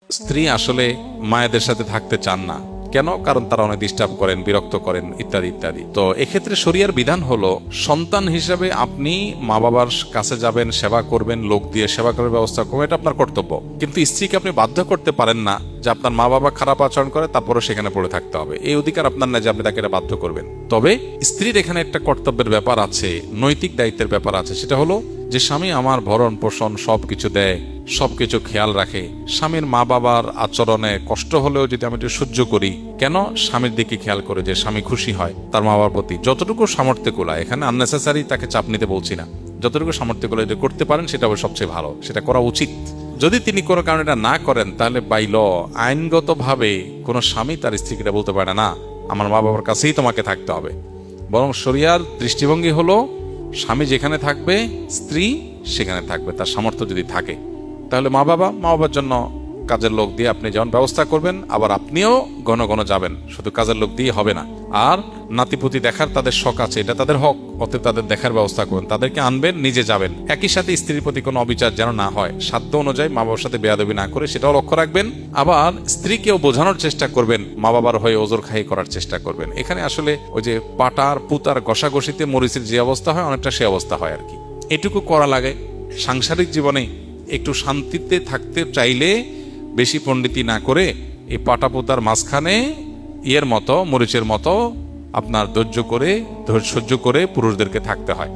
স্ত্রী আসলে মায়েদের সাথে থাকতে চান না কেন? কারণ তারা অনেক ডিস্টার্ব করেন, বিরক্ত করেন, ইত্যাদি ইত্যাদি। তো এক্ষেত্রে শরিয়ার বিধান হলো, সন্তান হিসেবে আপনি মা বাবার কাছে যাবেন, সেবা করবেন, লোক দিয়ে সেবা করার ব্যবস্থা করবেন, এটা আপনার কর্তব্য। কিন্তু স্ত্রীকে আপনি বাধ্য করতে পারেন না যে আপনার মা বাবা খারাপ আচরণ করে তারপরে সেখানে পড়ে থাকতে হবে। এই অধিকার আপনার না যে আপনি তাকে এটা বাধ্য করবেন। তবে স্ত্রীর এখানে একটা কর্তব্যের ব্যাপার আছে, নৈতিক দায়িত্বের ব্যাপার আছে। সেটা হলো যে স্বামী আমার ভরণ পোষণ সবকিছু দেয়, সবকিছু খেয়াল রাখে। স্বামীর মা বাবার আচরণে কষ্ট হলেও যদি আমি একটু সহ্য করি, কেন? স্বামীর দিকে খেয়াল করে যে স্বামী খুশি হয় তার মা বাবার প্রতি, যতটুকু সামর্থ্য কুলায়। এখানে আননেসেসারি তাকে চাপ নিতে বলছি না, যতটুকু সামর্থ্য কুলায় যদি করতে পারেন সেটা হবে সবচেয়ে ভালো, সেটা করা উচিত। যদি তিনি কোনো কারণে এটা না করেন, তাহলে বাই ল, আইনগতভাবে কোনো স্বামী তার স্ত্রীকে এটা বলতে পারে না আমার মা বাবার কাছেই তোমাকে থাকতে হবে। বরং শরিয়ার দৃষ্টিভঙ্গি হলো, স্বামী যেখানে থাকবে স্ত্রী সেখানে থাকবে, তার সামর্থ্য যদি থাকে। তাহলে মা বাবার জন্য কাজের লোক দিয়ে আপনি যেমন ব্যবস্থা করবেন, আবার আপনিও ঘন ঘন যাবেন, শুধু কাজের লোক দিয়ে হবে না। আর নাতিপুতি দেখার তাদের শখ আছে, এটা তাদের হক, অতএব তাদের দেখার ব্যবস্থা করবেন, তাদেরকে আনবেন, নিজে যাবেন। একই সাথে স্ত্রীর প্রতি কোনো অবিচার যেন না হয়, সাধ্য অনুযায়ী মা বাবার সাথে বেয়াদবি না করে সেটাও লক্ষ্য রাখবেন। আবার স্ত্রীকেও বোঝানোর চেষ্টা করবেন, মা বাবার হয়ে ওজোর খাই করার চেষ্টা করবেন। এখানে আসলে ওই যে পাটার পুতার ঘষাঘষিতে মরিচের যে অবস্থা হয়, অনেকটা সে অবস্থা হয় আর কি। এটুকু করা লাগে। সাংসারিক জীবনে একটু শান্তিতে থাকতে চাইলে বেশি পণ্ডিতি না করে এই পাটা পুতার মাঝখানে মরিচের মতো আপনার ধৈর্য সহ্য করে পুরুষদেরকে থাকতে হয়।